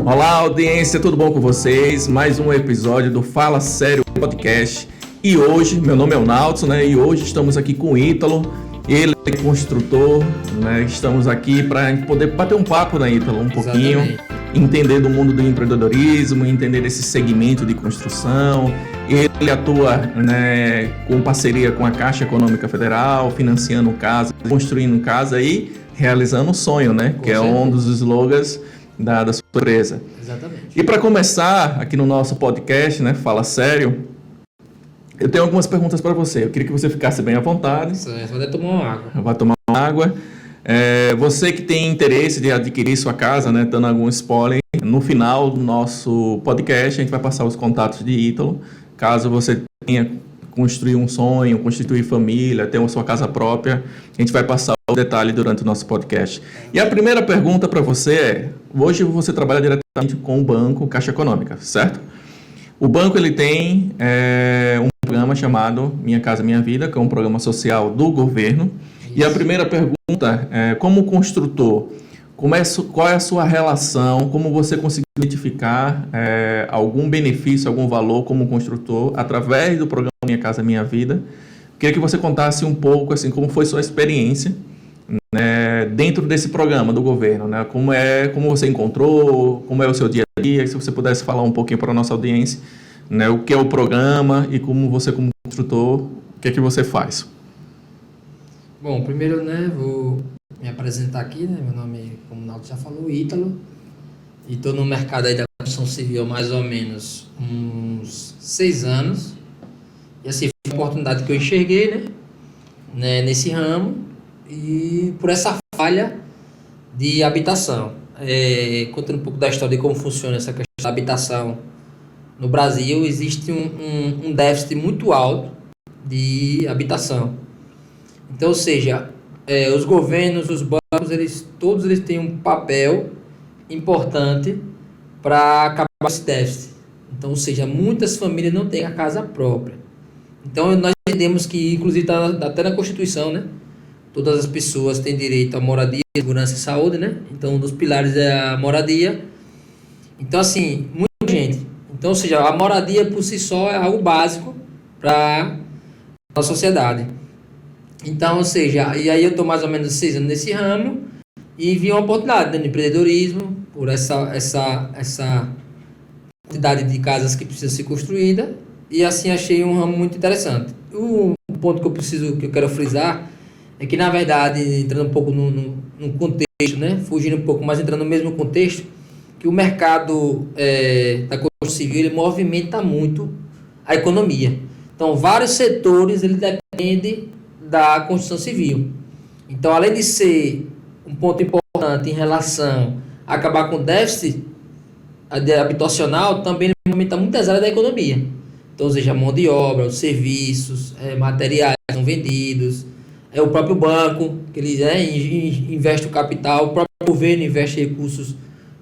Olá, audiência, tudo bom com vocês? Mais um episódio do Fala Sério Podcast. E hoje, meu nome é o Naltson, né? E hoje estamos aqui com o Ítalo. Ele é construtor, né? Estamos aqui para poder bater um papo, né, Ítalo? Um pouquinho, entender do mundo do empreendedorismo, entender esse segmento de construção. Ele atua, né, com parceria com a Caixa Econômica Federal, financiando casa, construindo casa e realizando um sonho, né? Que é um dos slogans da sua empresa. Exatamente. E para começar aqui no nosso podcast, né, Fala Sério, eu tenho algumas perguntas para você. Eu queria que você ficasse bem à vontade. Você vai tomar uma água. Vai tomar uma água. Você que tem interesse de adquirir sua casa, né, dando algum spoiler, no final do nosso podcast a gente vai passar os contatos de Ítalo. Caso você tenha construir um sonho, constituir família, ter uma sua casa própria, a gente vai passar o detalhe durante o nosso podcast. E a primeira pergunta para você é: hoje você trabalha diretamente com o banco Caixa Econômica, certo? O banco ele tem um programa chamado Minha Casa Minha Vida, que é um programa social do governo. Isso. E a primeira pergunta é: como construtor, qual é a sua relação, como você conseguiu identificar algum benefício, algum valor como construtor através do programa Minha Casa Minha Vida? Queria que você contasse um pouco assim, como foi sua experiência, né, dentro desse programa do governo, né? Como você encontrou, como é o seu dia a dia, se você pudesse falar um pouquinho para a nossa audiência, né, o que é o programa e como você como construtor, o que é que você faz? Bom, primeiro, né, vou me apresentar aqui, né? Meu nome, como o Naldo já falou, Ítalo. E estou no mercado aí da construção civil há mais ou menos uns 6 anos. E assim, foi uma oportunidade que eu enxerguei, né, nesse ramo, e por essa falha de habitação. Contando um pouco da história de como funciona essa questão da habitação no Brasil, existe um déficit muito alto de habitação. Então, ou seja, os governos, os bancos, todos eles têm um papel importante para acabar com esse déficit. Então, ou seja, muitas famílias não têm a casa própria. Então, nós entendemos que, inclusive, está até na Constituição, né? Todas as pessoas têm direito à moradia, segurança e saúde, né? Então, um dos pilares é a moradia. Então, assim, muita gente. Então, ou seja, a moradia por si só é algo básico para a sociedade. Então, ou seja, e aí eu estou mais ou menos 6 anos nesse ramo e vi uma oportunidade, né, no empreendedorismo, por essa quantidade de casas que precisa ser construída, e assim achei um ramo muito interessante. O ponto que eu quero frisar é que, na verdade, entrando um pouco no contexto, né, fugindo um pouco, mas entrando no mesmo contexto, que o mercado da construção civil ele movimenta muito a economia. Então, vários setores ele dependem da construção civil. Então, além de ser um ponto importante em relação a acabar com o déficit habitacional, também ele movimenta muitas áreas da economia. Então, ou seja, mão de obra, os serviços, materiais são vendidos, o próprio banco, que ele investe o capital, o próprio governo investe recursos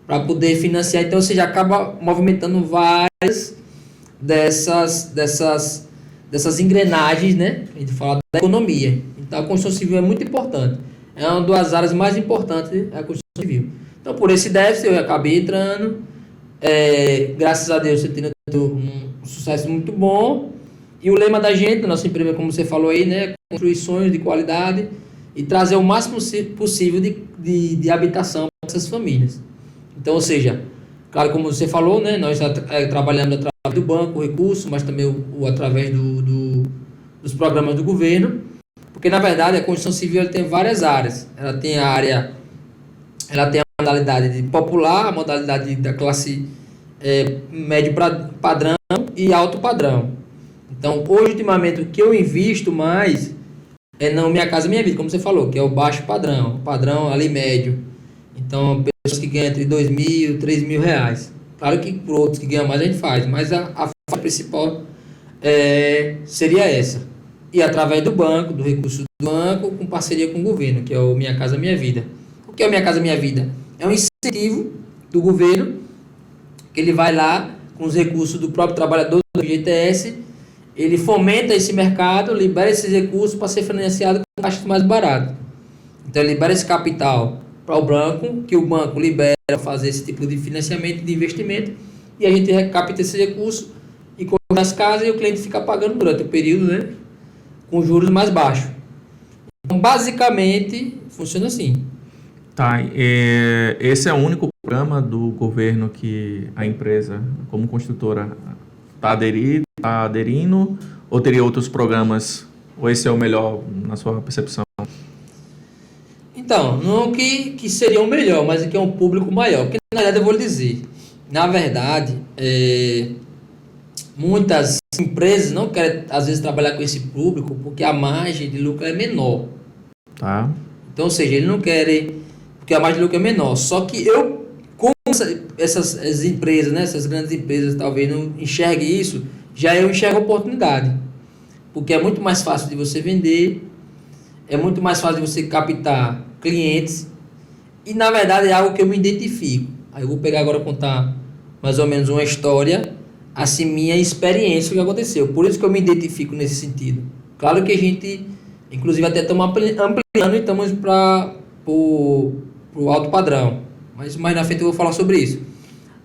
para poder financiar. Então, ou seja, acaba movimentando várias dessas engrenagens, né? A gente fala da economia. Então, a construção civil é muito importante. É uma das áreas mais importantes da construção civil. Então, por esse déficit, eu acabei entrando. Graças a Deus, você tem um sucesso muito bom. E o lema da gente, da nossa empresa, como você falou aí, né? Construir sonhos de qualidade e trazer o máximo possível de habitação para essas famílias. Então, ou seja, claro, como você falou, né? Nós trabalhamos através do banco, o recurso, mas também através dos programas do governo, porque na verdade a construção civil tem várias áreas. Ela tem a modalidade de popular, a modalidade da classe médio padrão e alto padrão. Então, hoje, ultimamente, o que eu invisto mais é na Minha Casa Minha Vida, como você falou, que é o baixo padrão, padrão ali médio. Então, pessoas que ganham entre R$2.000 e R$3.000. Claro que por outros que ganham mais a gente faz, mas a faixa principal seria essa. E através do banco, do recurso do banco, com parceria com o governo, que é o Minha Casa Minha Vida. O que é o Minha Casa Minha Vida? É um incentivo do governo, que ele vai lá com os recursos do próprio trabalhador do FGTS, ele fomenta esse mercado, libera esses recursos para ser financiado com taxas mais baratas. Então, ele libera esse capital para o banco, que o banco libera fazer esse tipo de financiamento, de investimento, e a gente capta esse recurso e coloca nas casas e o cliente fica pagando durante o período, né, com juros mais baixos. Então, basicamente, funciona assim. Tá, esse é o único programa do governo que a empresa, como construtora, está aderindo, ou teria outros programas, ou esse é o melhor na sua percepção? Então, não que seria o melhor, mas que é um público maior. Porque, na verdade, eu vou lhe dizer, na verdade, muitas empresas não querem, às vezes, trabalhar com esse público porque a margem de lucro é menor. Tá. Então, ou seja, eles não querem, porque a margem de lucro é menor. Só que como essas empresas, né, essas grandes empresas, talvez não enxerguem isso, já eu enxergo oportunidade. Porque é muito mais fácil de você vender, é muito mais fácil de você captar clientes, e na verdade é algo que eu me identifico. Aí eu vou pegar agora e contar mais ou menos uma história, assim, minha experiência, o que aconteceu. Por isso que eu me identifico nesse sentido. Claro que a gente, inclusive, até estamos ampliando e estamos para o alto padrão. Mas mais na frente eu vou falar sobre isso.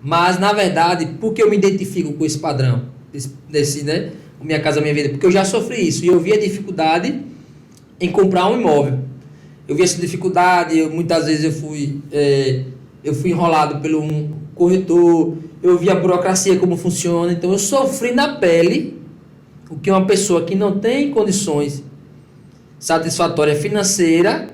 Mas, na verdade, por que eu me identifico com esse padrão? Né? Minha Casa Minha Vida? Porque eu já sofri isso. E eu vi a dificuldade em comprar um imóvel. Eu vi essa dificuldade, muitas vezes eu fui enrolado pelo um corretor, eu vi a burocracia como funciona, então eu sofri na pele o que uma pessoa que não tem condições satisfatórias financeiras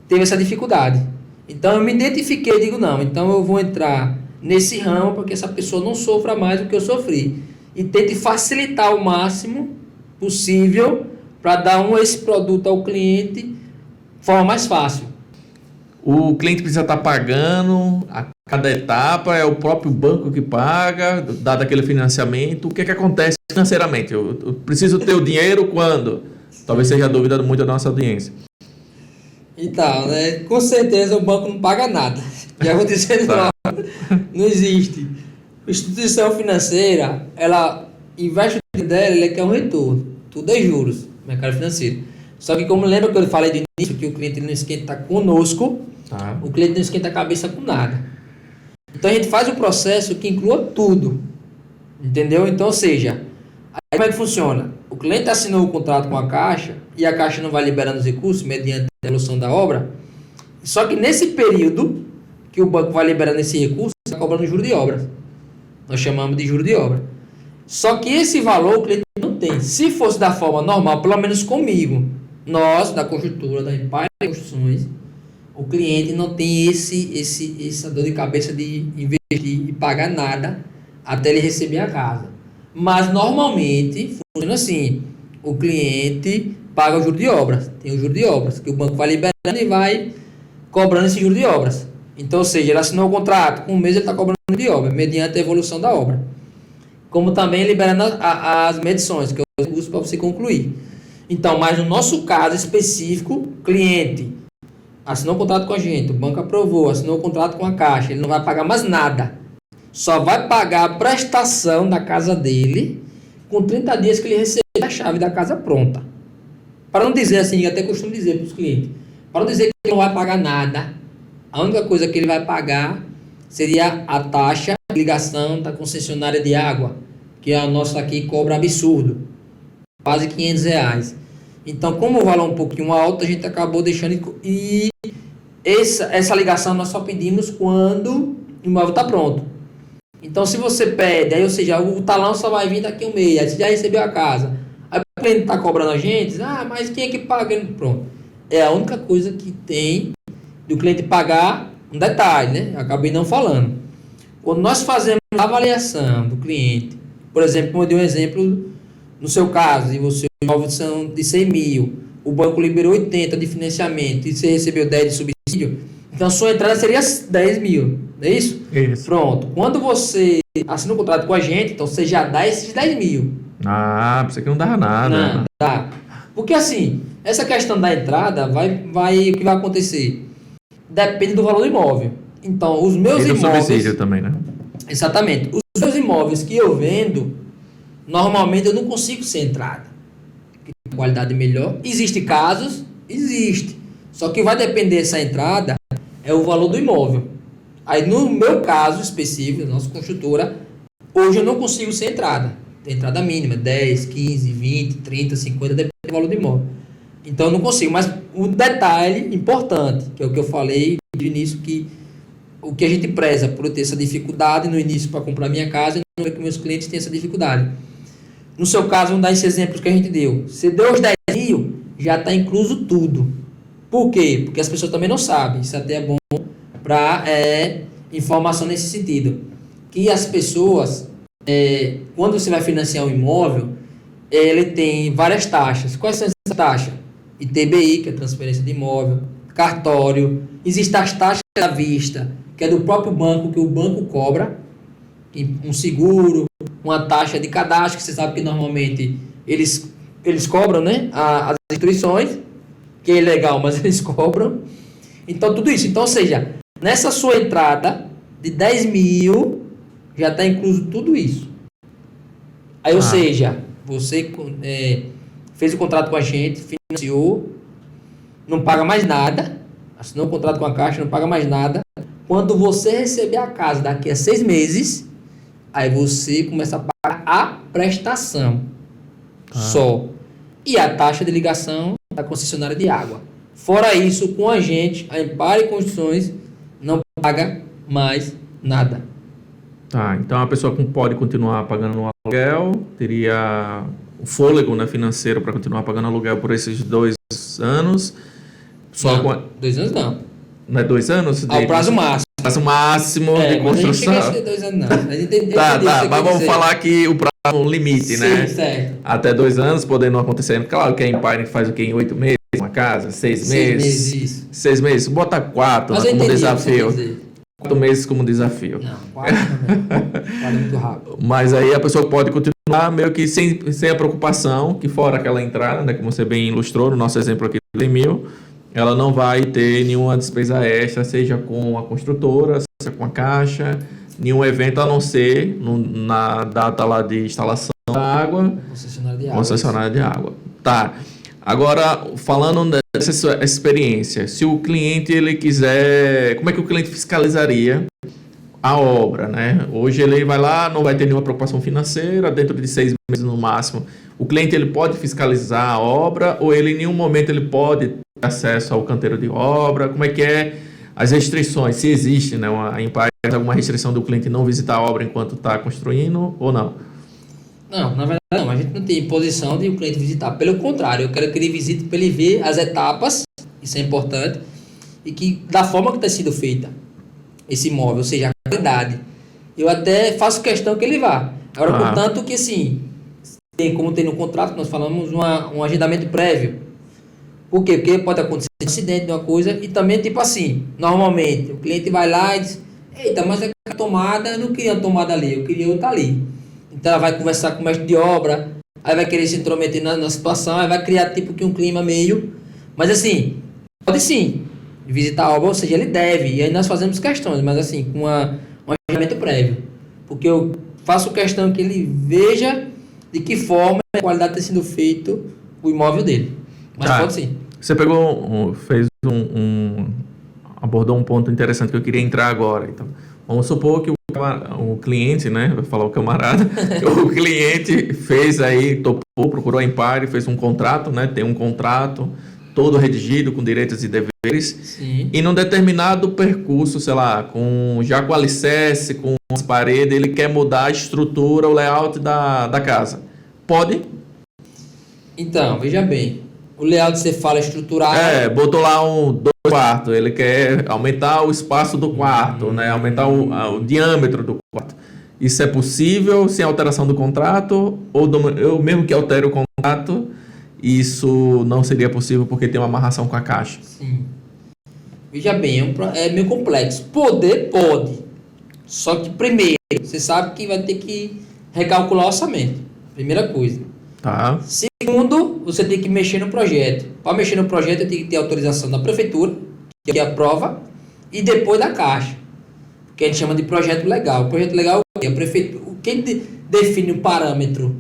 teve essa dificuldade. Então eu me identifiquei e digo, não, então eu vou entrar nesse ramo para que essa pessoa não sofra mais do que eu sofri. E tente facilitar o máximo possível para dar esse produto ao cliente de forma mais fácil. O cliente precisa estar pagando a cada etapa, é o próprio banco que paga, dado aquele financiamento. O que é que acontece financeiramente? Eu preciso ter o dinheiro quando? Talvez seja a dúvida muito da nossa audiência. Então, né, com certeza o banco não paga nada. Já vou dizendo Tá. não existe. A instituição financeira, ela investe o dinheiro dela, ela quer um retorno. Tudo é juros, mercado financeiro. Só que como lembra que eu falei do início, que o cliente não esquenta conosco, Tá. o cliente não esquenta a cabeça com nada. Então a gente faz um processo que inclua tudo. Entendeu? Então, ou seja, aí como é que funciona? O cliente assinou o contrato com a Caixa e a Caixa não vai liberando os recursos mediante a evolução da obra. Só que nesse período que o banco vai liberando esse recurso, está cobrando juro de obra. Nós chamamos de juro de obra. Só que esse valor o cliente não tem. Se fosse da forma normal, pelo menos comigo, nós, da construtora, da Empire Construções, o cliente não tem essa dor de cabeça de investir e pagar nada até ele receber a casa. Mas normalmente funciona assim: o cliente paga o juro de obras, tem o juro de obras, que o banco vai liberando e vai cobrando esse juro de obras. Então, ou seja, ele assinou o contrato, com um mês ele está cobrando o juro de obra, mediante a evolução da obra. Como também liberando as medições, que é o recurso para você concluir. Então, mas no nosso caso específico, cliente assinou o contrato com a gente, o banco aprovou, assinou o contrato com a Caixa, ele não vai pagar mais nada. Só vai pagar a prestação da casa dele com 30 dias que ele receber a chave da casa pronta. Para não dizer assim, eu até costumo dizer para os clientes, para não dizer que ele não vai pagar nada, a única coisa que ele vai pagar seria a taxa de ligação da concessionária de água, que a nossa aqui cobra absurdo, quase R$500. Então, como o valor é um pouquinho alto, a gente acabou deixando, e essa ligação nós só pedimos quando o imóvel está pronto. Então, se você pede, aí, ou seja, o talão só vai vir daqui a um mês, aí você já recebeu a casa, aí o cliente está cobrando a gente, mas quem é que paga? Pronto. É a única coisa que tem do cliente pagar, um detalhe, né? Eu acabei não falando. Quando nós fazemos a avaliação do cliente, por exemplo, como eu dei um exemplo, no seu caso, e você imóvel são de 100 mil, o banco liberou 80 de financiamento e você recebeu 10 de subsídio, então sua entrada seria 10 mil, não é isso? Isso. Pronto. Quando você assina um contrato com a gente, então você já dá esses 10 mil. Pensei que não dava nada. Não, dá. Porque assim, essa questão da entrada, o que vai acontecer? Depende do valor do imóvel. Então, os meus E do imóveis... subsídio também, né? Exatamente. Os meus imóveis que eu vendo, normalmente eu não consigo ser entrada. Qualidade melhor. Existe casos? Existe. Só que vai depender dessa entrada, é o valor do imóvel. Aí, no meu caso específico, da nossa construtora, hoje eu não consigo ser entrada. Tem entrada mínima, 10, 15, 20, 30, 50, depende do valor do imóvel. Então, eu não consigo. Mas o detalhe importante, que é o que eu falei no início, que o que a gente preza por eu ter essa dificuldade no início para comprar minha casa, e não é que meus clientes têm essa dificuldade. No seu caso, vamos dar esses exemplos que a gente deu. Você deu os 10 mil, já está incluso tudo. Por quê? Porque as pessoas também não sabem. Isso até é bom para informação nesse sentido. Que as pessoas, quando você vai financiar um imóvel, ele tem várias taxas. Quais são essas taxas? ITBI, que é transferência de imóvel, cartório. Existem as taxas à vista, que é do próprio banco, que o banco cobra, um seguro, uma taxa de cadastro, que você sabe que normalmente eles cobram, né? As instituições, que é ilegal, mas eles cobram. Então, tudo isso. Então, ou seja, nessa sua entrada de 10 mil, já está incluso tudo isso. Aí, ou seja, você fez o contrato com a gente, financiou, não paga mais nada, assinou o contrato com a Caixa, não paga mais nada. Quando você receber a casa daqui a 6 meses, aí você começa a pagar a prestação só. E a taxa de ligação da concessionária de água. Fora isso, com a gente, a Empire Construções não paga mais nada. Tá, então a pessoa pode continuar pagando um aluguel, teria o fôlego, né, financeiro para continuar pagando aluguel por esses 2 anos. Só não, 2 anos não. Não é 2 anos? Ao prazo máximo. Prazo máximo de construção. Não chega a ser 2 anos, não. Tá, mas vamos falar que o prazo é um limite, né? Sim, certo. Até 2 anos, podendo acontecer. Claro que a Empire faz o quê? Em 8 meses, uma casa? 6 meses? 6 meses, isso. 6 meses. Bota 4 como desafio. 4 meses como desafio. Não, 4 também. 4 é muito rápido. Mas aí a pessoa pode continuar meio que sem a preocupação, que fora aquela entrada, né, como você bem ilustrou no nosso exemplo aqui de 100 mil, ela não vai ter nenhuma despesa extra, seja com a construtora, seja com a Caixa, nenhum evento a não ser na data lá de instalação da água. Concessionária de água. Tá. Agora, falando dessa sua experiência, se o cliente ele quiser, como é que o cliente fiscalizaria a obra, né? Hoje ele vai lá, não vai ter nenhuma preocupação financeira, dentro de 6 meses no máximo. O cliente ele pode fiscalizar a obra ou ele em nenhum momento ele pode ter acesso ao canteiro de obra? Como é que é as restrições? Se existe, né, a Empire, alguma restrição do cliente não visitar a obra enquanto está construindo ou não? Não, na verdade não. A gente não tem imposição de o cliente visitar. Pelo contrário, eu quero que ele visite para ele ver as etapas, isso é importante, e que da forma que está sendo feita esse imóvel, ou seja, a qualidade. Eu até faço questão que ele vá. Agora, portanto, que assim, como tem no contrato, nós falamos um agendamento prévio. Por quê? Porque pode acontecer um acidente de uma coisa e também, tipo assim, normalmente, o cliente vai lá e diz, eita, mas a tomada, eu não queria a tomada ali, eu queria outra ali. Então ela vai conversar com o mestre de obra, aí vai querer se intrometer na situação, aí vai criar tipo que um clima meio... Mas assim, pode sim visitar a obra, ou seja, ele deve, e aí nós fazemos questões, mas assim, com um agendamento prévio. Porque eu faço questão que ele veja de que forma a qualidade está sendo feito o imóvel dele. Mas pode sim. Você abordou um ponto interessante que eu queria entrar agora. Então, vamos supor que o cliente, né, vai falar o camarada, o cliente fez aí, topou, procurou a Empire, fez um contrato, né, tem um contrato todo redigido com direitos e deveres. Sim. E num determinado percurso, sei lá, já com alicerce, com as paredes, ele quer mudar a estrutura, o layout da casa. Pode? Então, veja bem, o layout você fala estrutural... botou lá 2 quartos, ele quer aumentar o espaço do quarto, né? Aumentar o diâmetro do quarto. Isso é possível sem alteração do contrato? Ou eu mesmo que altere o contrato, isso não seria possível porque tem uma amarração com a Caixa? Sim. Veja bem, é meio complexo. Poder, pode. Só que primeiro, você sabe que vai ter que recalcular o orçamento. Primeira coisa. Tá. Segundo, você tem que mexer no projeto. Para mexer no projeto, tem que ter autorização da prefeitura, que aprova, e depois da Caixa, que a gente chama de projeto legal. O projeto legal é a prefeitura. Quem define o parâmetro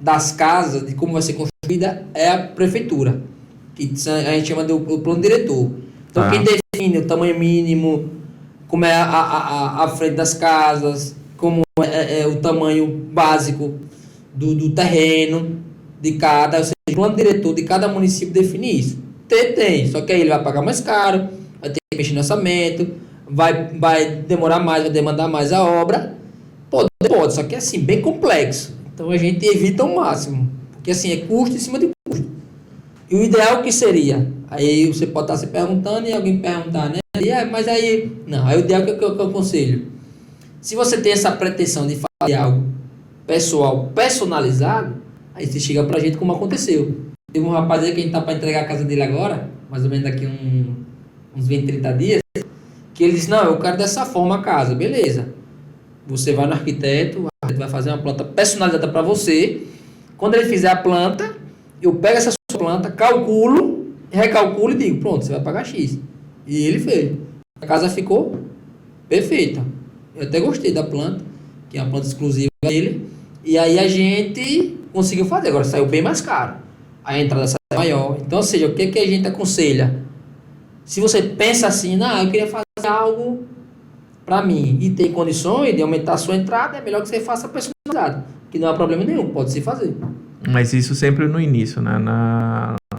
das casas, de como vai ser construída, é a prefeitura, que a gente chama do plano diretor. Então, quem define define o tamanho mínimo, como é a frente das casas, como é o tamanho básico do terreno de cada, ou seja, o plano diretor de cada município define isso. Tem, só que aí ele vai pagar mais caro, vai ter que mexer no orçamento, vai demorar mais, vai demandar mais a obra. Pode, só que é assim, bem complexo. Então a gente evita ao máximo, porque assim, é custo em cima de custo. E o ideal que seria? Aí você pode estar se perguntando e alguém perguntar, né? Mas aí, não, aí o ideal que eu aconselho. Se você tem essa pretensão de fazer algo pessoal, personalizado, aí você chega pra gente como aconteceu. Teve um rapaz aí que a gente tá para entregar a casa dele agora, mais ou menos daqui uns 20, 30 dias, que ele disse, não, eu quero dessa forma a casa, beleza. Você vai no arquiteto, o arquiteto vai fazer uma planta personalizada para você. Quando ele fizer a planta, eu pego essa sua planta, calculo, recalculo e digo, pronto, você vai pagar X. E ele fez. A casa ficou perfeita. Eu até gostei da planta, que é uma planta exclusiva dele. E aí a gente conseguiu fazer, agora saiu bem mais caro. A entrada saiu maior. Então, ou seja, o que a gente aconselha? Se você pensa assim, não, eu queria fazer algo para mim e tem condições de aumentar a sua entrada, é melhor que você faça personalizado, que não há problema nenhum, pode se fazer. Mas isso sempre no início, né?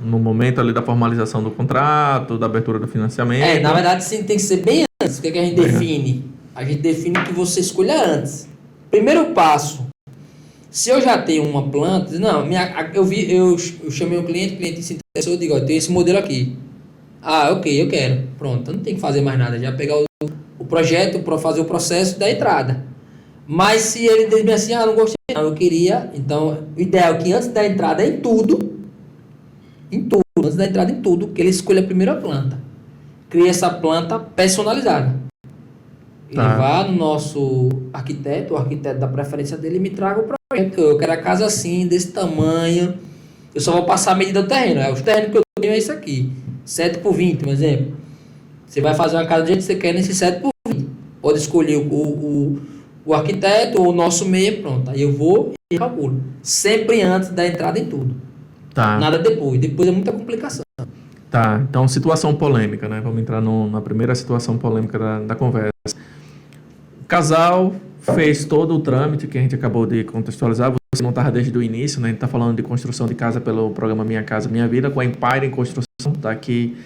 No momento ali da formalização do contrato, da abertura do financiamento. Na verdade, sim, tem que ser bem antes. O que a gente define? A gente define que você escolha antes. Primeiro passo, se eu já tenho uma planta, não, eu chamei o cliente se interessou, eu digo, eu tenho esse modelo aqui. Ah, ok, eu quero. Pronto, então não tem que fazer mais nada, já pegar o projeto para fazer o processo da entrada. Mas se ele diz assim, não gostei, não, eu queria, então o ideal é que antes da entrada em tudo, antes da entrada em tudo, que ele escolha a primeira planta. Cria essa planta personalizada. Ele vá no nosso arquiteto, o arquiteto da preferência dele, me traga o projeto. Eu quero a casa assim, desse tamanho. Eu só vou passar a medida do terreno. Os terrenos que eu tenho é isso aqui. 7 por 20, por exemplo. Você vai fazer uma casa do jeito que você quer nesse 7 por 20. Pode escolher o arquiteto ou o nosso meio, pronto. Aí eu vou e calculo. Sempre antes da entrada em tudo. Nada depois. Depois é muita complicação. Então situação polêmica, né? Vamos entrar na primeira situação polêmica da conversa. O casal fez todo o trâmite que a gente acabou de contextualizar. Você não estava desde o início, né? A gente está falando de construção de casa pelo programa Minha Casa Minha Vida, com a Empire em Construção. Está aqui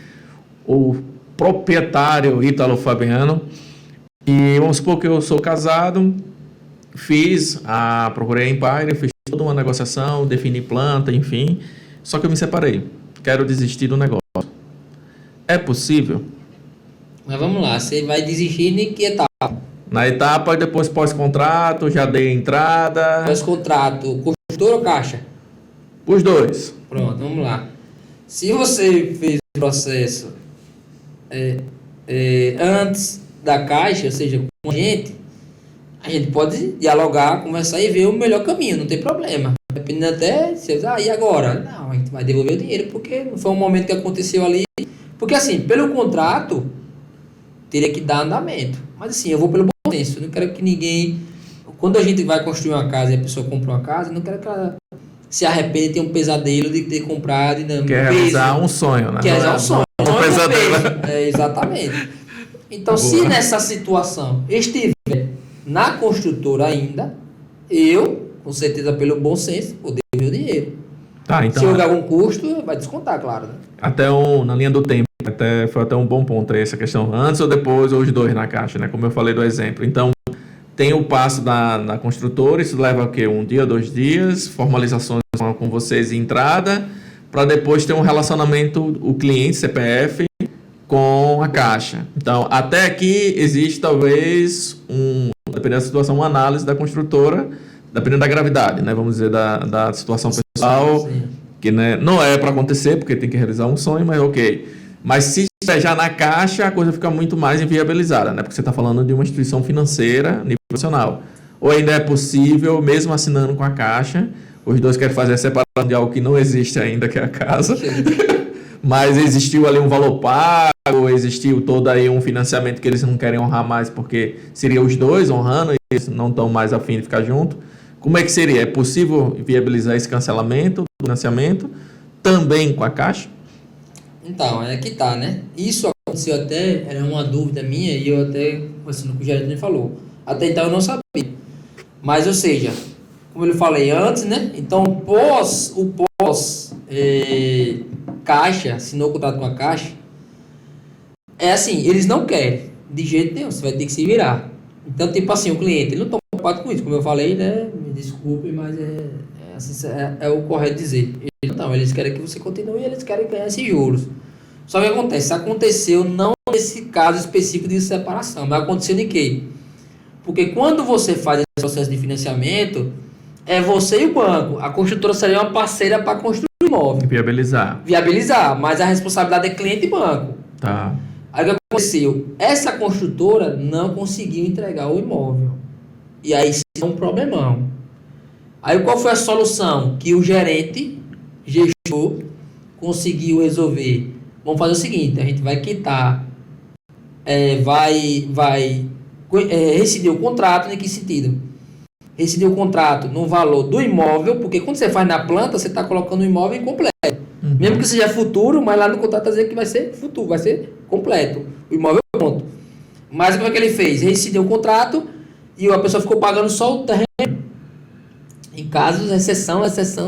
o proprietário Ítalo Fabiano. E vamos supor que eu sou casado, procurei a Empire, fiz toda uma negociação, defini planta, enfim. Só que eu me separei. Quero desistir do negócio. É possível? Mas vamos lá, você vai desistir em que etapa? Na etapa, depois pós-contrato, já dei entrada. Pós-contrato, construtor ou caixa? Os dois. Pronto, vamos lá. Se você fez o processo antes da caixa, ou seja, com a gente pode dialogar, conversar e ver o melhor caminho, não tem problema. Dependendo até, e agora? Não, a gente vai devolver o dinheiro, porque não foi um momento que aconteceu ali. Porque assim, pelo contrato, teria que dar andamento. Mas assim, eu vou pelo bom senso. Eu não quero que ninguém... Quando a gente vai construir uma casa e a pessoa compra uma casa, eu não quero que ela se arrependa e tenha um pesadelo de ter comprado. Quer realizar um sonho, né? Quer realizar um sonho. Um pesadelo. Exatamente. Então, se nessa situação estiver na construtora ainda, eu, com certeza pelo bom senso, vou devolver o dinheiro. Então, se houver algum custo, vai descontar, claro. Né? Na linha do tempo, foi até um bom ponto aí, essa questão, antes ou depois, ou os dois na caixa, né? Como eu falei do exemplo. Então, tem o passo da construtora, isso leva o quê? 1 dia, 2 dias, formalizações com vocês e entrada, para depois ter um relacionamento, o cliente, CPF, com a caixa. Então, até aqui existe talvez, dependendo da situação, uma análise da construtora, dependendo da gravidade, né? Vamos dizer, da situação pessoal, sim. Que né, não é para acontecer, porque tem que realizar um sonho, mas ok. Mas se estiver já na caixa, a coisa fica muito mais inviabilizada, né? Porque você está falando de uma instituição financeira, nível profissional. Ou ainda é possível, mesmo assinando com a caixa, os dois querem fazer a separação de algo que não existe ainda, que é a casa. Mas existiu ali um valor pago, existiu todo aí um financiamento que eles não querem honrar mais, porque seria os dois honrando e eles não estão mais a fim de ficar junto. Como é que seria? É possível viabilizar esse cancelamento do financiamento também com a Caixa? Então, é que tá, né? Isso aconteceu até, era uma dúvida minha, e eu até, conversando com o gerente, ele falou. Até então eu não sabia. Mas, ou seja, como eu falei antes, né? Então, Caixa, assinou o contrato com a Caixa, é assim, eles não querem, de jeito nenhum, você vai ter que se virar. Então, tipo assim, o cliente, ele não está preocupado com isso, como eu falei, né? Me desculpe, mas é o correto dizer. Eles querem que você continue e eles querem ganhar esses juros. Só que aconteceu não nesse caso específico de separação, mas aconteceu em quê? Porque quando você faz esse processo de financiamento, é você e o banco. A construtora seria uma parceira para construir o imóvel. Viabilizar, mas a responsabilidade é cliente e banco. Tá. Aí o que aconteceu? Essa construtora não conseguiu entregar o imóvel. E aí isso é um problemão. Aí qual foi a solução? Que o gerente, gestor, conseguiu resolver. Vamos fazer o seguinte, a gente vai quitar, rescindir o contrato. Em que sentido? Rescindir o contrato no valor do imóvel, porque quando você faz na planta, você está colocando o imóvel incompleto. Uhum. Mesmo que seja futuro, mas lá no contrato está dizendo que vai ser futuro, vai ser completo. O imóvel é pronto. Mas como é que ele fez? Rescindiu o contrato e a pessoa ficou pagando só o terreno. Em casos, exceção,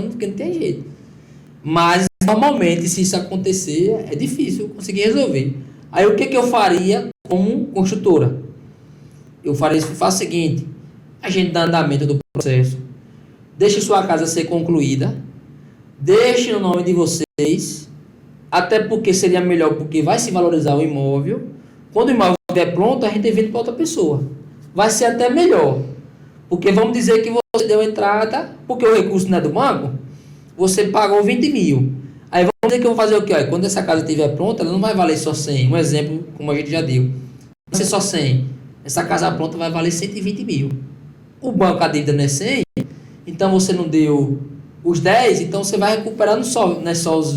porque não tem jeito. Mas, normalmente, se isso acontecer, é difícil conseguir resolver. Aí, o que eu faria como construtora? Eu faço o seguinte, a gente dá andamento do processo, deixe sua casa ser concluída, deixe no nome de vocês, até porque seria melhor, porque vai se valorizar o imóvel. Quando o imóvel estiver pronto, a gente vende para outra pessoa. Vai ser até melhor, porque vamos dizer que você deu entrada, porque o recurso não é do banco, você pagou 20 mil. Aí vamos dizer que eu vou fazer o quê? Quando essa casa estiver pronta, ela não vai valer só 100. Um exemplo, como a gente já deu. Vai ser só 100. Essa casa pronta vai valer 120 mil. O banco, a dívida não é 100, então você não deu os 10, então você vai recuperar não é só os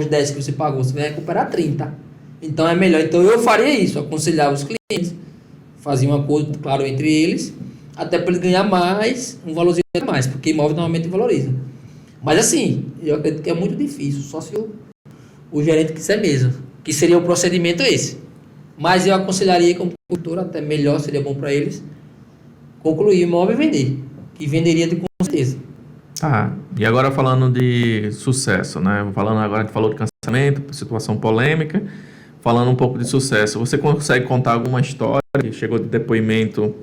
10 que você pagou, você vai recuperar 30. Então é melhor. Então eu faria isso, aconselhava os clientes, fazia um acordo, claro, entre eles, até para ele ganhar mais, um valorzinho a mais, porque imóvel normalmente valoriza. Mas assim, eu acredito que é muito difícil, só se o gerente quiser mesmo, que seria o procedimento esse. Mas eu aconselharia como construtora, até melhor, seria bom para eles, concluir o imóvel e vender, que venderia com certeza. E agora falando de sucesso, né? A gente falou de cancelamento, situação polêmica, falando um pouco de sucesso. Você consegue contar alguma história que chegou de depoimento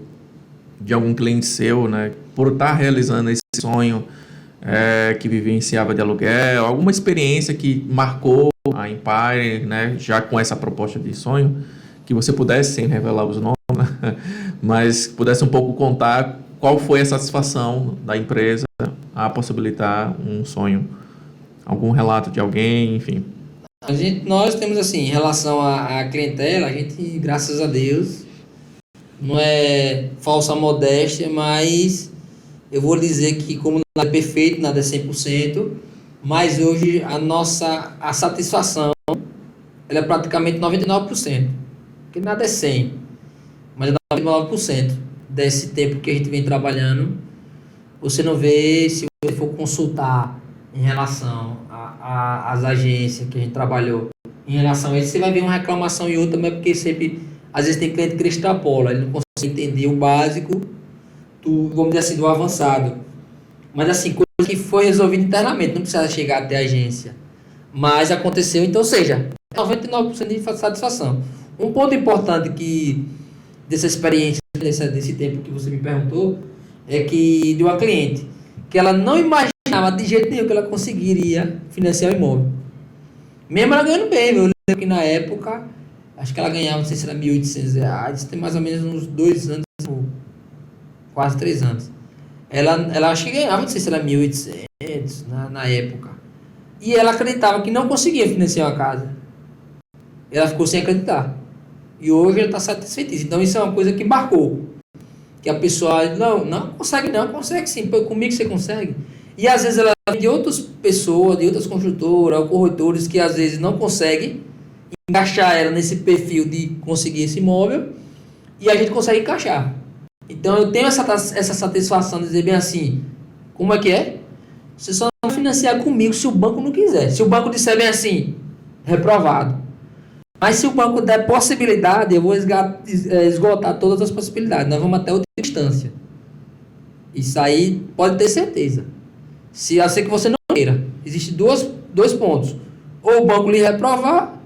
de algum cliente seu, né? Por estar realizando esse sonho que vivenciava de aluguel, alguma experiência que marcou a Empire, né? Já com essa proposta de sonho, que você pudesse, sem revelar os nomes, mas pudesse um pouco contar qual foi a satisfação da empresa a possibilitar um sonho, algum relato de alguém, enfim. Nós temos assim, em relação à clientela, a gente, graças a Deus, não é falsa modéstia, mas eu vou dizer que como nada é perfeito, nada é 100%, mas hoje a satisfação ela é praticamente 99%, porque nada é 100%, mas é 99% desse tempo que a gente vem trabalhando. Você não vê, se você for consultar em relação às agências que a gente trabalhou, em relação a isso, você vai ver uma reclamação e outra, mas porque sempre, às vezes tem cliente que extrapola, ele não consegue entender o básico, vamos dizer assim, do avançado. Mas assim, coisa que foi resolvida internamente, não precisa chegar até a agência. Mas aconteceu, então, ou seja, 99% de satisfação. Um ponto importante dessa experiência, desse tempo que você me perguntou, é que de uma cliente, que ela não imaginava de jeito nenhum que ela conseguiria financiar o imóvel. Mesmo ela ganhando bem, eu lembro que na época, acho que ela ganhava, não sei se era R$1.800, tem mais ou menos uns 2 anos, quase 3 anos. Ela acho que ganhava, não sei se era 1.800 na época. E ela acreditava que não conseguia financiar uma casa. Ela ficou sem acreditar. E hoje ela está satisfeita. Então isso é uma coisa que marcou. Que a pessoa, não consegue sim, comigo você consegue. E às vezes ela vem de outras pessoas, de outras construtoras, ou corretores que às vezes não conseguem encaixar ela nesse perfil de conseguir esse imóvel, e a gente consegue encaixar. Então eu tenho essa satisfação de dizer bem assim, como é que é? Você só não vai financiar comigo se o banco não quiser. Se o banco disser bem assim, reprovado. Mas se o banco der possibilidade, eu vou esgotar todas as possibilidades. Nós vamos até outra instância. Isso aí pode ter certeza. Se a ser que você não queira. Existem dois pontos. Ou o banco lhe reprovar,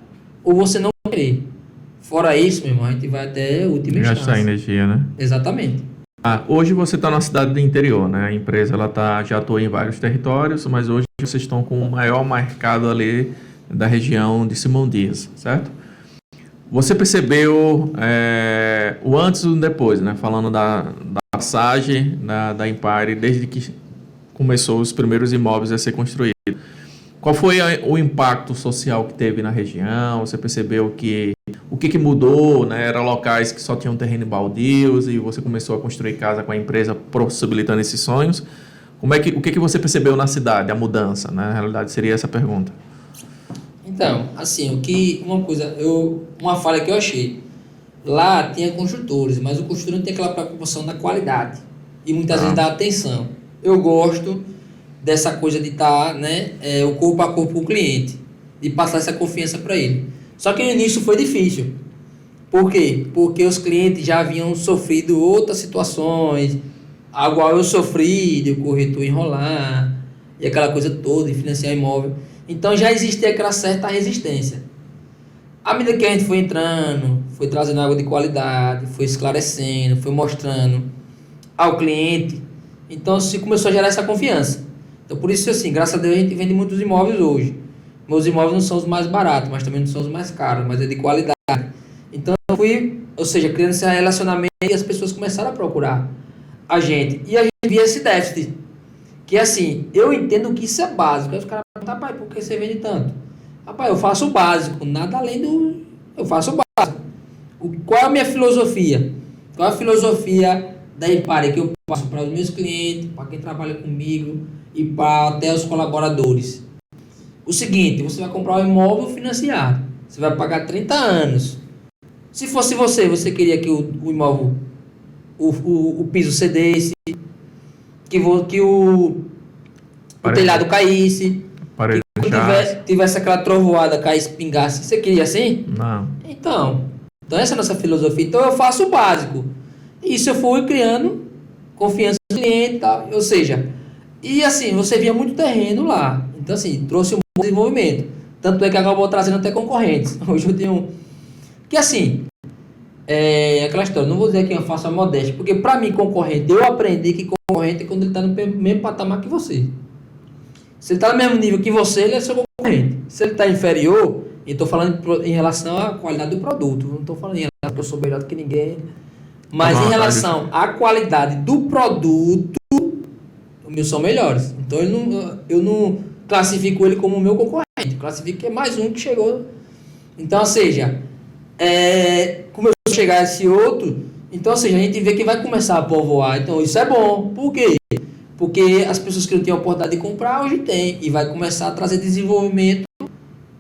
ou você não querer. Fora isso, meu irmão, a gente vai até a última instância. Gastar energia, né? Exatamente. Hoje você está na cidade do interior, né? A empresa ela já atua em vários territórios, mas hoje vocês estão com o maior mercado ali da região de Simão Dias, certo? Você percebeu o antes e o depois, né? Falando da passagem da Empire, desde que começou os primeiros imóveis a ser construídos. Qual foi o impacto social que teve na região? Você percebeu o que mudou, né? Eram locais que só tinham terreno baldios e você começou a construir casa com a empresa possibilitando esses sonhos. O que você percebeu na cidade, a mudança, né? Na realidade seria essa a pergunta. Então, assim, uma falha que eu achei. Lá tinha construtores, mas o construtor não tem aquela preocupação da qualidade. E muitas vezes dá atenção. Eu gosto dessa coisa de estar, né, o corpo a corpo com o cliente, de passar essa confiança para ele. Só que no início foi difícil. Por quê? Porque os clientes já haviam sofrido outras situações, a qual eu sofri, de o corretor enrolar, e aquela coisa toda, de financiar imóvel. Então já existia aquela certa resistência. À medida que a gente foi entrando, foi trazendo água de qualidade, foi esclarecendo, foi mostrando ao cliente, então se começou a gerar essa confiança. Então por isso, assim, graças a Deus a gente vende muitos imóveis hoje. Meus imóveis não são os mais baratos, mas também não são os mais caros, mas é de qualidade. Então eu fui, criando esse relacionamento e as pessoas começaram a procurar a gente. E a gente via esse déficit. Que assim, eu entendo que isso é básico. Aí os caras perguntam, pai, por que você vende tanto? Rapaz, eu faço o básico, nada além do... Eu faço o básico. Qual é a minha filosofia? Qual é a filosofia da Empire que eu passo para os meus clientes, para quem trabalha comigo e para até os colaboradores? O seguinte, você vai comprar um imóvel financiado. Você vai pagar 30 anos. Se fosse você queria que o imóvel, o piso cedesse, que o telhado caísse, que tivesse aquela trovoada, caísse, pingasse. Você queria assim? Não. Então essa é a nossa filosofia. Então eu faço o básico. Isso eu fui criando confiança no cliente e tal. Ou seja, e assim, você via muito terreno lá. Então assim, trouxe um bom desenvolvimento. Tanto é que acabou trazendo até concorrentes. Hoje eu tenho... Que assim, aquela história, não vou dizer que eu faço a modéstia, porque para mim concorrente, eu aprendi que concorrente é quando ele está no mesmo patamar que você. Se ele está no mesmo nível que você, ele é seu concorrente. Se ele está inferior, eu estou falando em relação à qualidade do produto, não estou falando em relação que eu sou melhor do que ninguém, mas em relação à qualidade do produto, os meus são melhores. Então eu não classifico ele como o meu concorrente, classifico que é mais um que chegou. Então, ou seja, começou a chegar esse outro, então, ou seja, a gente vê que vai começar a povoar. Então, isso é bom. Por quê? Porque as pessoas que não tinham a oportunidade de comprar, hoje tem. E vai começar a trazer desenvolvimento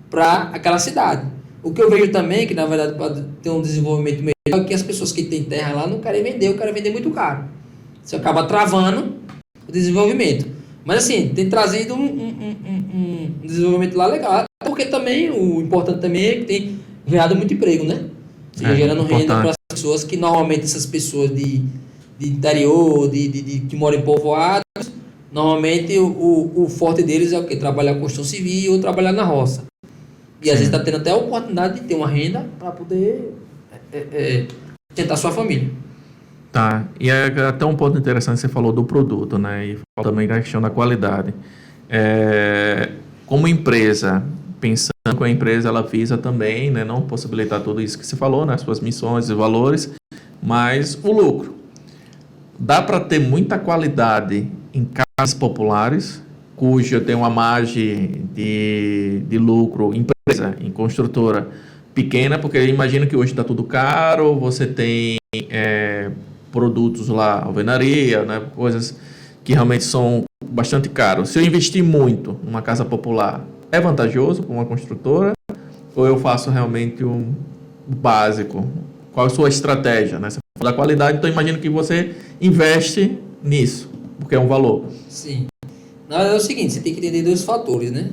para aquela cidade. O que eu vejo também, que na verdade pode ter um desenvolvimento melhor, é que as pessoas que têm terra lá não querem vender, ou querem vender muito caro. Você acaba travando o desenvolvimento. Mas assim, tem trazido um desenvolvimento lá legal. Porque também, o importante também é que tem gerado muito emprego, né? Gerando renda para as pessoas, que normalmente essas pessoas de interior, que moram em povoados, normalmente o forte deles é o quê? Trabalhar com construção civil ou trabalhar na roça. E às vezes está tendo até a oportunidade de ter uma renda para poder sustentar sua família. Tá, e é até um ponto interessante que você falou do produto, né? E falou também da questão da qualidade. Como empresa, pensando que a empresa ela visa também, né, não possibilitar tudo isso que você falou, né, suas missões e valores, mas o lucro. Dá para ter muita qualidade em casas populares, cuja tem uma margem de lucro, empresa, em construtora pequena, porque eu imagino que hoje está tudo caro, você tem produtos lá, alvenaria, né, coisas que realmente são bastante caros. Se eu investir muito numa casa popular, é vantajoso para uma construtora ou eu faço realmente o básico? Qual a sua estratégia, né? Você falou da qualidade, então imagino que você investe nisso, porque é um valor. Sim. Na verdade é o seguinte, você tem que entender dois fatores, né?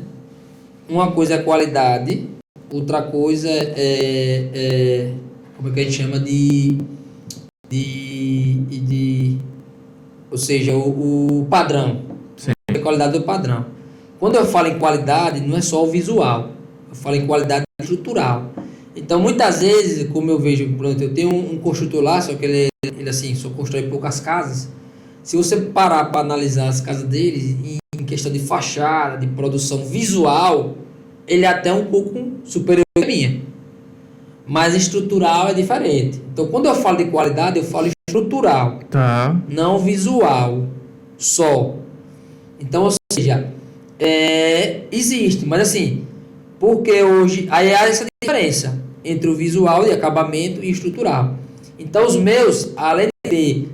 Uma coisa é a qualidade, Outra coisa como é que a gente chama ou seja, o padrão. Sim. A qualidade do padrão. Quando eu falo em qualidade, não é só o visual. Eu falo em qualidade estrutural. Então, muitas vezes, como eu vejo, pronto, eu tenho um construtor lá, só que ele assim, só constrói poucas casas. Se você parar para analisar as casas dele, em questão de fachada, de produção visual, ele é até um pouco superior à minha. Mas estrutural é diferente. Então, quando eu falo de qualidade, eu falo estrutural, Tá. não visual só. Então, ou seja, existe, mas assim, porque hoje aí há essa diferença entre o visual e acabamento e estrutural. Então, os meus, além de ter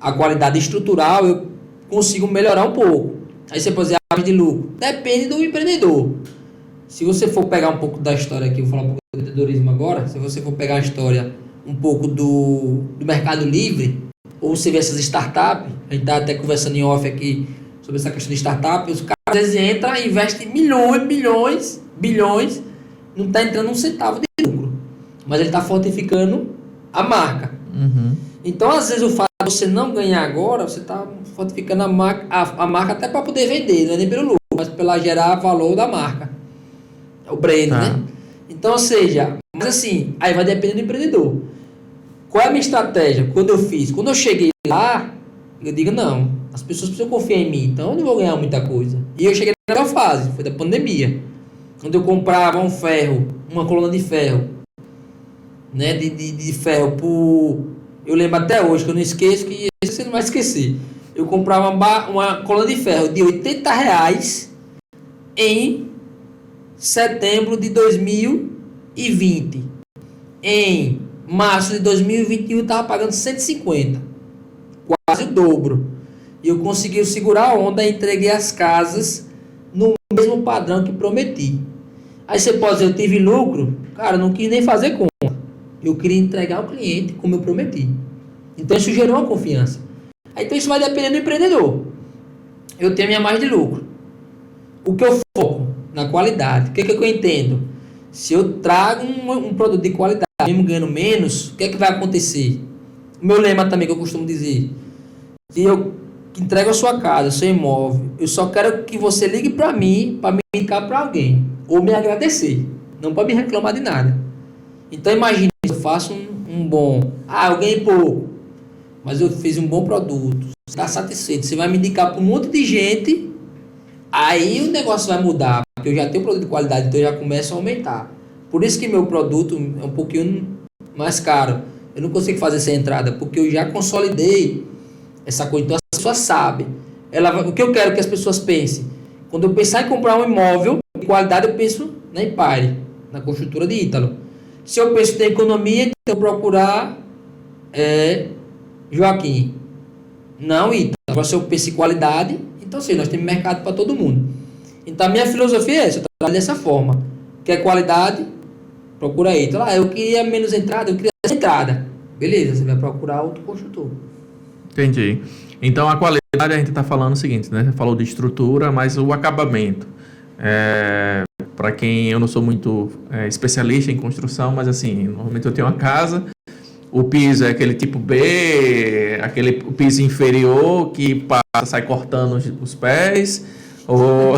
a qualidade estrutural, eu consigo melhorar um pouco. Aí você pode dizer, a margem de lucro. Depende do empreendedor. Se você for pegar um pouco da história aqui, eu vou falar um pouco do empreendedorismo agora, se você for pegar a história um pouco do Mercado Livre, ou você vê essas startups, a gente está até conversando em off aqui sobre essa questão de startup, os caras às vezes entram e investem milhões, bilhões, não está entrando um centavo de lucro, mas ele está fortificando a marca. Uhum. Então, às vezes, o fato de você não ganhar agora, você está fortificando a marca até para poder vender, não é nem pelo lucro, mas para gerar valor da marca. O brand, né? Então, ou seja, mas assim, aí vai depender do empreendedor. Qual é a minha estratégia? Quando eu cheguei lá, eu digo, não, as pessoas precisam confiar em mim, então eu não vou ganhar muita coisa. E eu cheguei naquela fase, foi da pandemia, quando eu comprava um ferro, uma coluna de ferro, né, de ferro eu lembro até hoje, que eu não esqueço, que você não vai esquecer. Eu comprava uma coluna de ferro de R$80 em setembro de 2020. Em março de 2021 eu estava pagando 150, quase o dobro. E eu consegui segurar a onda e entreguei as casas no mesmo padrão que prometi. Aí você pode dizer, eu tive lucro? Cara, eu não quis nem fazer conta. Eu queria entregar ao cliente como eu prometi. Então isso gerou uma confiança. Então isso vai depender do empreendedor. Eu tenho a minha margem de lucro. O que eu foco? Na qualidade. O que eu entendo? Se eu trago um produto de qualidade, mesmo ganhando menos, o que é que vai acontecer? O meu lema também, que eu costumo dizer, se eu entrego a sua casa, seu imóvel, eu só quero que você ligue para mim, para me indicar para alguém, ou me agradecer, não para me reclamar de nada. Então imagine, eu faço um bom, eu ganhei pouco, mas eu fiz um bom produto, você está satisfeito, você vai me indicar para um monte de gente, aí o negócio vai mudar, porque eu já tenho produto de qualidade, então eu já começo a aumentar. Por isso que meu produto é um pouquinho mais caro. Eu não consigo fazer essa entrada, porque eu já consolidei essa coisa. Então as pessoas sabem. O que eu quero que as pessoas pensem? Quando eu pensar em comprar um imóvel de qualidade, eu penso na Empire, na construtora de Ítalo. Se eu penso em economia, então eu procurar Joaquim. Não Ítalo. Agora se eu penso em qualidade, então sim, nós temos mercado para todo mundo. Então a minha filosofia é essa, eu trabalho dessa forma. Quer qualidade? Procura Ítalo. Eu queria menos entrada, eu queria essa entrada. Beleza, você vai procurar outro construtor. Entendi. Então a qualidade a gente está falando o seguinte, né? Você falou de estrutura, mas o acabamento. Para quem eu não sou muito especialista em construção, mas assim, normalmente eu tenho uma casa, o piso é aquele tipo B, o piso inferior que passa, sai cortando os pés, ou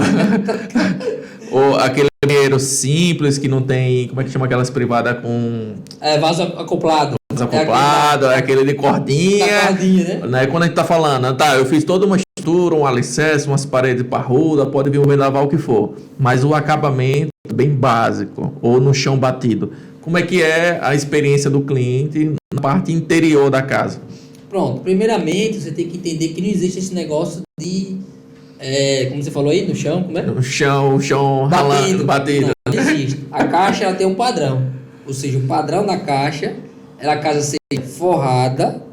aquele banheiro simples que não tem, como é que chama aquelas privadas com... vaso acoplado. Aquele de cordinha, né? Quando a gente tá falando, eu fiz toda uma estrutura, um alicerce, umas paredes parrudas, pode vir um vendaval, o que for, mas o acabamento bem básico, ou no chão batido, como é que é a experiência do cliente na parte interior da casa? Pronto, primeiramente você tem que entender que não existe esse negócio de como você falou aí, no chão, como é? O chão batido. Não existe. A caixa ela tem um padrão, ou seja, o padrão da caixa a casa ser forrada,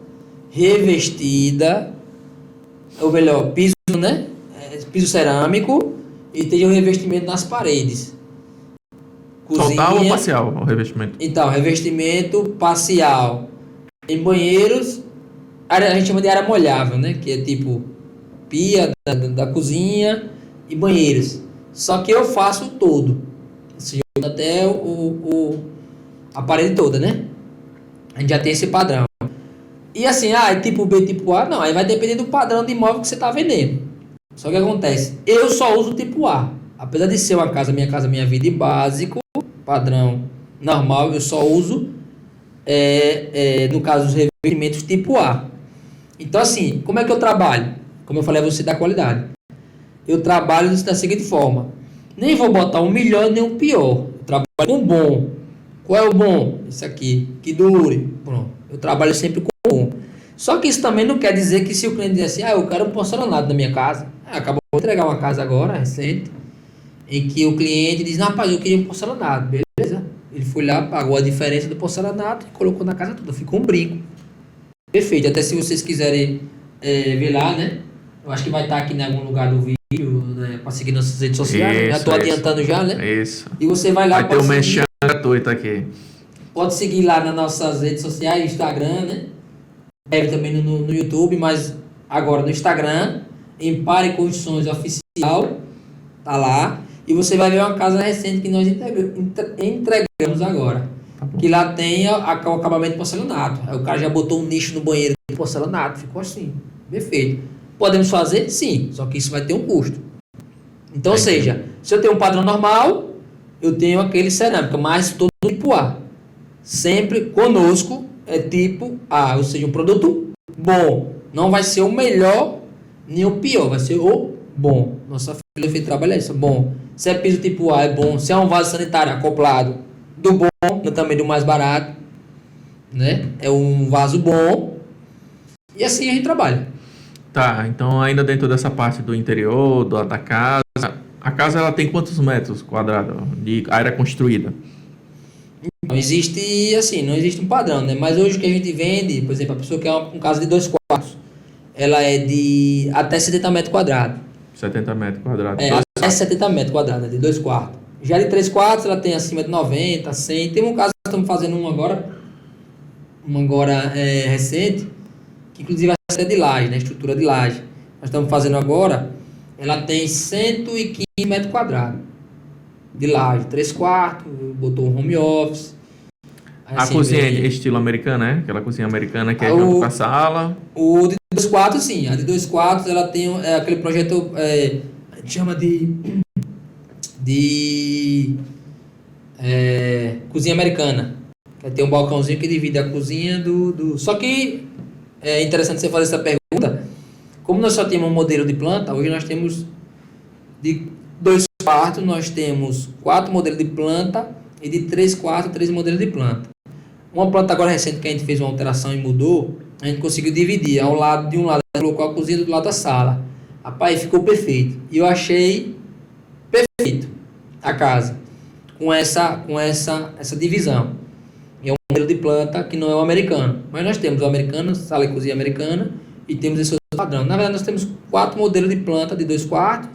revestida, ou melhor, piso, né? Piso cerâmico e tem um revestimento nas paredes. Cozinha, total ou parcial o revestimento? Então, revestimento parcial. Em banheiros, a gente chama de área molhável, né? Que é tipo pia da cozinha e banheiros. Só que eu faço todo. Você joga até a parede toda, né? A gente já tem esse padrão. E assim, é tipo B, tipo A? Não, aí vai depender do padrão de imóvel que você está vendendo. Só que acontece, eu só uso tipo A. Apesar de ser uma casa, minha vida e básico, padrão normal, eu só uso, no caso, os revestimentos tipo A. Então assim, como é que eu trabalho? Como eu falei a você da qualidade. Eu trabalho da seguinte forma. Nem vou botar um melhor nem um pior. Eu trabalho com o bom. Qual é o bom? Esse aqui, que dure. Pronto. Eu trabalho sempre com o bom. Só que isso também não quer dizer que se o cliente diz assim, eu quero um porcelanato na minha casa. Acabou de entregar uma casa agora, recente, em que o cliente diz, não, rapaz, eu queria um porcelanato. Beleza. Ele foi lá, pagou a diferença do porcelanato e colocou na casa toda. Ficou um brinco. Perfeito. Até se vocês quiserem ver lá, né? Eu acho que vai estar aqui em algum lugar do vídeo, né? Para seguir nossas redes sociais. Isso, já estou adiantando já, né? Isso. E você vai lá. Vai ter um merchan gratuito aqui. Pode seguir lá nas nossas redes sociais, Instagram, né? Também no YouTube, mas agora no Instagram, Empare Construções Oficial, tá lá. E você vai ver uma casa recente que nós entregamos agora. Que lá tem o acabamento de porcelanato. Aí o cara já botou um nicho no banheiro de porcelanato, ficou assim, perfeito. Podemos fazer? Sim, só que isso vai ter um custo. Então, ou seja, se eu tenho um padrão normal, eu tenho aquele cerâmica, mas todo tipo A. Sempre conosco é tipo A, ou seja, um produto bom. Não vai ser o melhor nem o pior, vai ser o bom. Nossa filosofia de trabalho é isso, bom. Se é piso tipo A, é bom. Se é um vaso sanitário acoplado, do bom, também do mais barato, né? É um vaso bom. E assim a gente trabalha. Tá, então ainda dentro dessa parte do interior, da casa, a casa ela tem quantos metros quadrados de área construída? Não existe assim, não existe um padrão, né? Mas hoje o que a gente vende, por exemplo, a pessoa quer uma casa de 2 quartos, ela é de até 70 metros quadrados. 70 metros quadrados. Até 70 metros quadrados, de 2 quartos. Já de 3 quartos, ela tem acima de 90, 100. Tem um caso que nós estamos fazendo um agora recente, que inclusive vai ser de laje, né? Estrutura de laje. Nós estamos fazendo agora, ela tem 115 metros quadrados de laje, 3 quartos, botou um home office. A assim, cozinha é estilo americano, né? Aquela cozinha americana que é junto com a sala. O de 2 quartos, sim. A de 2 quartos, ela tem aquele projeto, a gente chama de cozinha americana. Que tem um balcãozinho que divide a cozinha do... Só que é interessante você fazer essa pergunta. Como nós só temos um modelo de planta, hoje nós temos de 2 quartos, nós temos 4 modelos de planta e de 3 quartos, 3 modelos de planta. Uma planta agora recente que a gente fez uma alteração e mudou, a gente conseguiu dividir. Ao lado de um lado, a gente colocou a cozinha do lado da sala. Rapaz, ficou perfeito. E eu achei perfeito a casa com essa divisão. É um modelo de planta que não é o americano. Mas nós temos o americano, sala e cozinha americana, e temos esse outro padrão. Na verdade, nós temos 4 modelos de planta de 2 quartos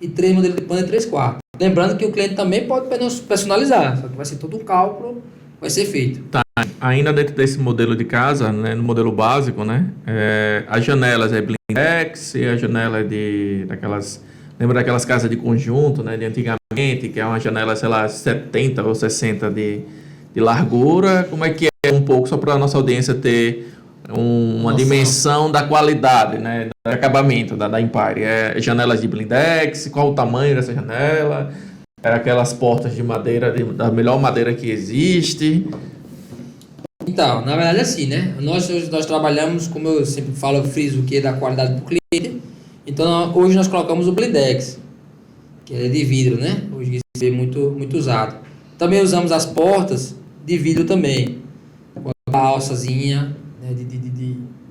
e 3 modelos de planta de 3 quartos. Lembrando que o cliente também pode personalizar, só que vai ser todo um cálculo, vai ser feito. Tá. Ainda dentro desse modelo de casa, né, no modelo básico, né, as janelas é blindex e a janela é daquelas... Lembra daquelas casas de conjunto, né, de antigamente, que é uma janela, sei lá, 70 ou 60 de largura. Como é que é um pouco, só para a nossa audiência ter uma dimensão da qualidade, né, do acabamento da Empire? É janelas de blindex, qual o tamanho dessa janela? É aquelas portas de madeira, da melhor madeira que existe? Então, na verdade é assim, né? Nós trabalhamos, como eu sempre falo, eu friso o que é da qualidade do cliente. Então, hoje nós colocamos o blindex, que é de vidro, né? Hoje isso é muito, muito usado. Também usamos as portas de vidro também. Com a alçazinha, né?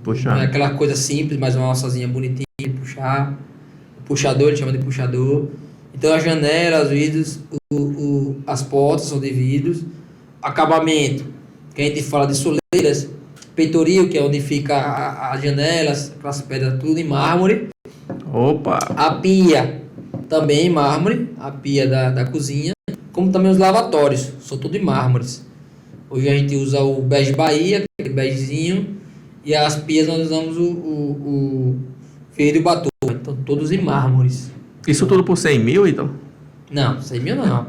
Puxar. Não é aquela coisa simples, mas uma alçazinha bonitinha de puxar. O puxador, ele chama de puxador. Então, as janelas, os vidros, as portas são de vidros. Acabamento, que a gente fala de soleiras. Peitoril, que é onde fica as janelas, aquelas pedras, tudo em mármore. Opa! A pia também em mármore, a pia da cozinha, como também os lavatórios, são tudo em mármores. Hoje a gente usa o bege Bahia, aquele begezinho, e as pias nós usamos o verde e o batom, então todos em mármores. Isso tudo por 100 mil, então? Não, 100 mil não.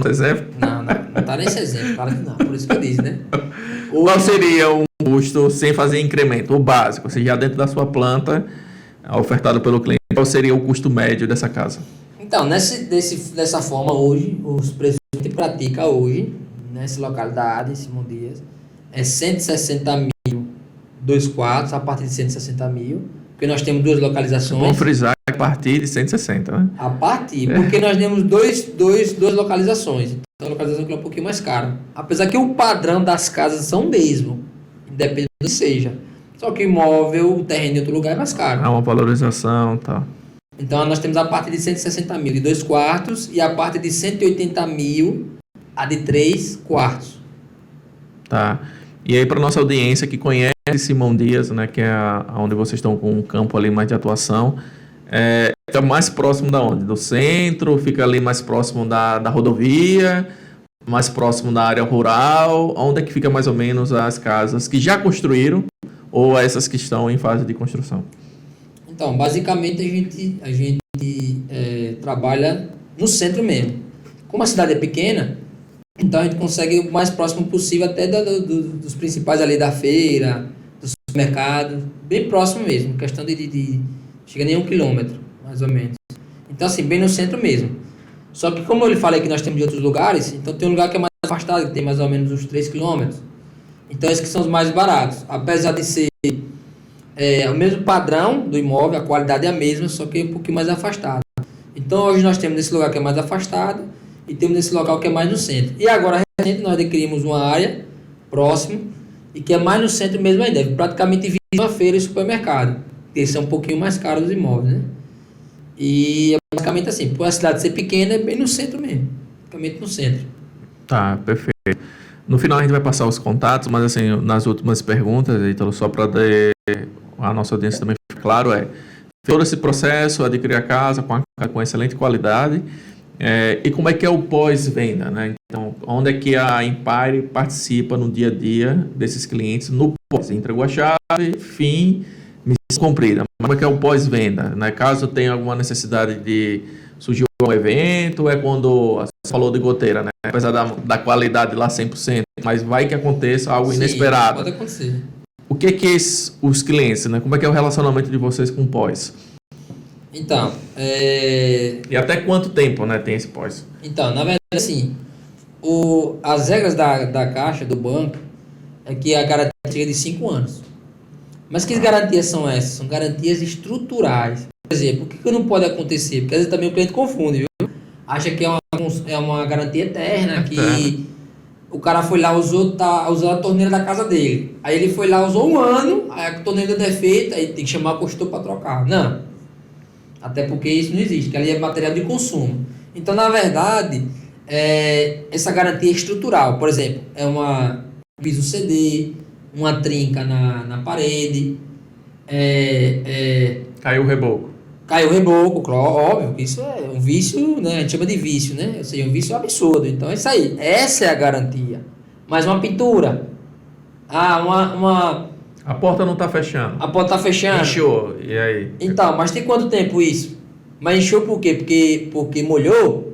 exemplo? Não tá nesse exemplo, claro que não. Por isso que eu disse, né? Qual seria um custo sem fazer incremento, o básico, ou seja, já dentro da sua planta, ofertado pelo cliente, qual seria o custo médio dessa casa? Então, dessa forma, hoje, os preços que a gente pratica hoje, nessa localidade, Simão Dias, é 160 mil, 2 quartos, a partir de 160 mil, porque nós temos duas localizações. Vamos frisar a partir de 160, né? A partir, porque nós temos duas localizações. Então, a localização que é um pouquinho mais cara. Apesar que o padrão das casas são o mesmo, independente do que seja. Só que o imóvel, o terreno em outro lugar é mais caro. Há uma valorização e tal. Então, nós temos a parte de 160 mil de 2 quartos e a parte de 180 mil, a de 3 quartos. Tá. E aí, para nossa audiência que conhece Simão Dias, né, que é onde vocês estão com um campo ali mais de atuação, fica mais próximo da onde? Do centro? Fica ali mais próximo da rodovia? Mais próximo da área rural? Onde é que fica mais ou menos as casas que já construíram ou essas que estão em fase de construção? Então, basicamente a gente trabalha no centro mesmo. Como a cidade é pequena, então a gente consegue o mais próximo possível até dos principais ali da feira, do supermercado, bem próximo mesmo, questão de chega nem 1 quilômetro, mais ou menos. Então assim, bem no centro mesmo. Só que como eu lhe falei que nós temos de outros lugares, então tem um lugar que é mais afastado, que tem mais ou menos uns 3 quilômetros. Então esses que são os mais baratos, apesar de ser o mesmo padrão do imóvel, a qualidade é a mesma, só que um pouquinho mais afastado. Então hoje nós temos nesse lugar que é mais afastado e temos nesse local que é mais no centro. E agora, recente, nós adquirimos uma área próximo e que é mais no centro mesmo ainda, praticamente vizinho uma feira e supermercado, que são um pouquinho mais caros os imóveis, né? E é basicamente assim, por a cidade ser pequena, é bem no centro mesmo, praticamente no centro. Tá, perfeito. No final a gente vai passar os contatos, mas assim, nas últimas perguntas, então só para a nossa audiência também ficar claro, todo esse processo, adquirir a casa com excelente qualidade, e como é que é o pós-venda, né? Então, onde é que a Empire participa no dia a dia desses clientes no pós? Entregou a chave, fim, missão cumprida. Como é que é o pós-venda, né? Caso tenha alguma necessidade de surgir um evento, quando você falou de goteira, né? Apesar da qualidade lá 100%, mas vai que aconteça algo inesperado. Pode acontecer. O que é os clientes, né? Como é que é o relacionamento de vocês com o pós? Então, E até quanto tempo, né, tem esse pós? Então, na verdade, assim, as regras da Caixa, do banco, é que a garantia chega de 5 anos. Mas que garantias são essas? São garantias estruturais. Por exemplo, o que não pode acontecer? Porque às vezes também o cliente confunde, viu? Acha que é uma garantia eterna, que o cara foi lá, usou a torneira da casa dele. Aí ele foi lá, usou 1 ano, aí a torneira deu defeito, aí tem que chamar o consultor para trocar. Não. Até porque isso não existe, que ali é material de consumo. Então, na verdade, essa garantia é estrutural. Por exemplo, um piso CD, uma trinca na parede, Caiu o reboco. caiu o reboco, óbvio que isso é um vício, né? A gente chama de vício, né? Ou seja, um vício absurdo. Então é isso aí, essa é a garantia. Mas uma pintura, A porta não está fechando. a porta tá fechando. Inchou, e aí? Então, mas tem quanto tempo isso? Mas encheu por quê? Porque molhou?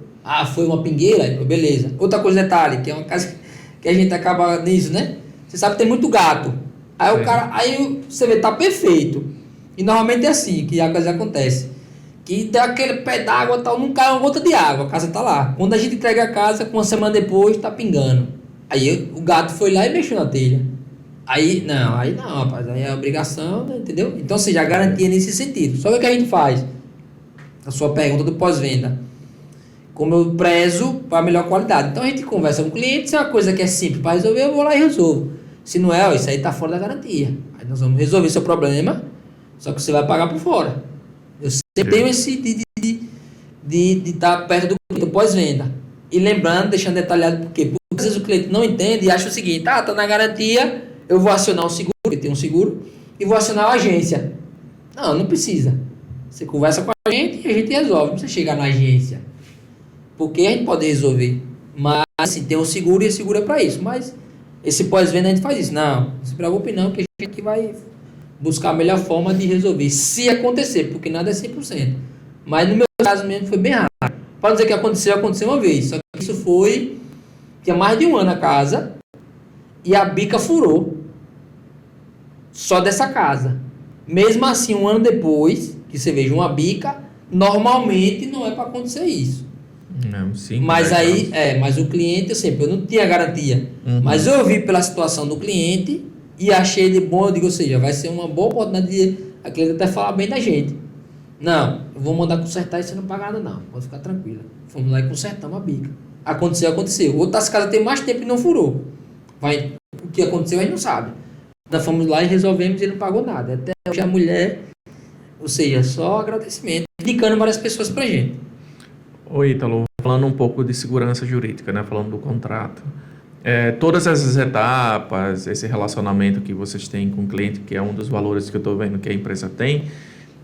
Foi uma pingueira? Beleza. Outra coisa, detalhe, que é uma casa que a gente acaba nisso, né? Você sabe que tem muito gato. Aí aí você vê, tá perfeito. E normalmente é assim que a coisa acontece. Que dá aquele pé d'água, tal, não cai uma gota de água, a casa tá lá. Quando a gente entrega a casa, uma semana depois, tá pingando. Aí o gato foi lá e mexeu na telha. Aí não, rapaz, aí é obrigação, né, entendeu? Então, ou seja, a garantia nesse sentido. Só que o que a gente faz? A sua pergunta do pós-venda. Como eu prezo para melhor qualidade. Então, a gente conversa com o cliente, se é uma coisa que é simples para resolver, eu vou lá e resolvo. Se não é, isso aí tá fora da garantia. Aí nós vamos resolver seu problema, só que você vai pagar por fora. Eu sempre tenho esse de estar perto do pós-venda. E lembrando, deixando detalhado, por quê? Porque às vezes o cliente não entende e acha o seguinte, tá na garantia, eu vou acionar o seguro, porque tem um seguro, e vou acionar a agência. Não precisa. Você conversa com a gente e a gente resolve. Não precisa chegar na agência. Porque a gente pode resolver. Mas, assim, tem um seguro e o seguro é para isso. Mas, esse pós-venda a gente faz isso. Não se preocupe não, que a gente vai buscar a melhor forma de resolver. Se acontecer, porque nada é 100%. Mas, no meu caso mesmo, foi bem raro. Para dizer que aconteceu uma vez. Só que Isso foi, tinha mais de um ano a casa, e a bica furou. Só dessa casa. Mesmo assim, um ano depois, que você veja uma bica, normalmente não é para acontecer isso. Sim, Mas aí, mas o cliente, eu não tinha garantia. Mas eu vi pela situação do cliente e achei ele bom, eu digo, ou seja, vai ser uma boa oportunidade de a cliente até falar bem da gente. Não, eu vou mandar consertar e você não paga nada não, pode ficar tranquila. Fomos lá e consertamos a bica. Aconteceu. Outras casas tem mais tempo e não furou. O que aconteceu a gente não sabe. Nós fomos lá e resolvemos e ele não pagou nada. Até hoje a mulher, ou seja, só agradecimento, indicando várias pessoas pra gente. Oi, Ítalo, falando um pouco de segurança jurídica, né? Falando do contrato. Todas essas etapas, esse relacionamento que vocês têm com o cliente, que é um dos valores que eu estou vendo que a empresa tem,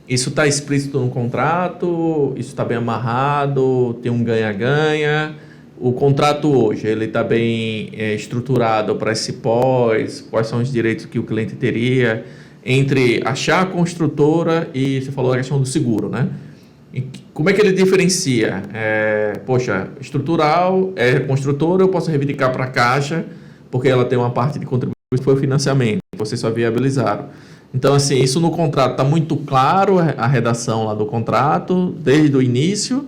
isso está explícito no contrato? Isso está bem amarrado? Tem um ganha-ganha? O contrato hoje, ele está bem estruturado para esse pós? Quais são os direitos que o cliente teria entre achar a construtora e você falou a questão do seguro, né? E como é que ele diferencia? Estrutural, construtora, eu posso reivindicar para a Caixa, porque ela tem uma parte de contribuição que foi o financiamento, vocês só viabilizaram. Então, assim, isso no contrato está muito claro, a redação lá do contrato, desde o início,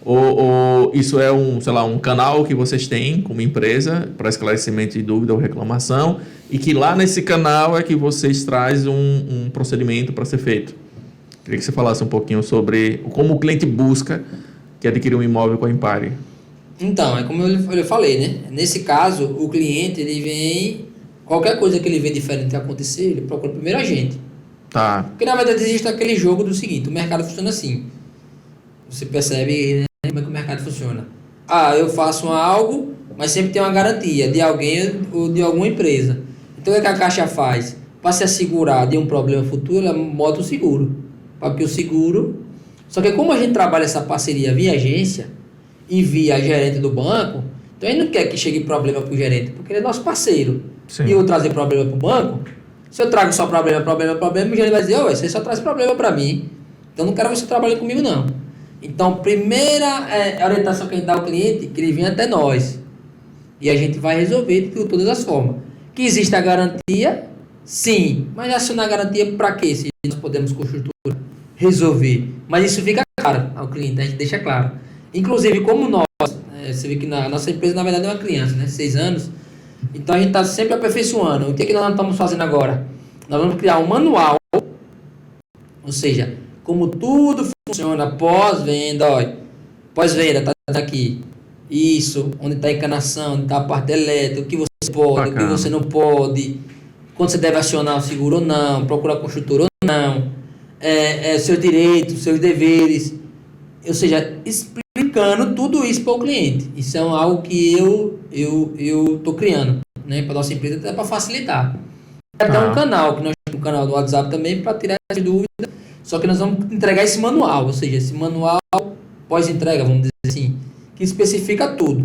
ou isso é um canal que vocês têm como empresa para esclarecimento de dúvida ou reclamação, e que lá nesse canal é que vocês trazem um procedimento para ser feito. Queria que você falasse um pouquinho sobre como o cliente busca que adquirir um imóvel com a Empire. Então, é como eu falei, né? Nesse caso, o cliente, ele vem... Qualquer coisa que ele vê diferente acontecer, ele procura primeiro a gente. Tá. Porque, na verdade, existe aquele jogo do seguinte, o mercado funciona assim. Você percebe, né, como é que o mercado funciona. Eu faço algo, mas sempre tem uma garantia de alguém ou de alguma empresa. Então, o que a Caixa faz? Para se assegurar de um problema futuro, ela bota o seguro. Porque o seguro... Só que como a gente trabalha essa parceria via agência e via gerente do banco, então ele não quer que chegue problema para o gerente, porque ele é nosso parceiro. Sim. E eu trazer problema para o banco, se eu trago só problema, o gerente vai dizer, você só traz problema para mim, então não quero você trabalhar comigo não. Então, primeira orientação que a gente dá ao cliente, que ele venha até nós. E a gente vai resolver de todas as formas. Que existe a garantia, sim, mas acionar a garantia para quê? Se nós podemos construtora resolver. Mas isso fica claro ao cliente, a gente deixa claro. Inclusive, como nós, você vê que na nossa empresa, na verdade, é uma criança, né? 6 anos. Então, a gente está sempre aperfeiçoando. O que nós estamos fazendo agora? Nós vamos criar um manual, ou seja, como tudo funciona pós-venda, olha. Pós-venda, tá aqui. Isso, onde está a encanação, onde está a parte elétrica, o que você pode, o que você não pode, quando você deve acionar o seguro ou não, procurar construtor ou não, seus direitos, seus deveres, ou seja, explicando tudo isso para o cliente. Isso é algo que eu estou criando, né, para nossa empresa, até para facilitar. Até um canal, que nós temos um canal do WhatsApp também, para tirar as dúvidas, só que nós vamos entregar esse manual, ou seja, esse manual pós-entrega, vamos dizer assim, que especifica tudo.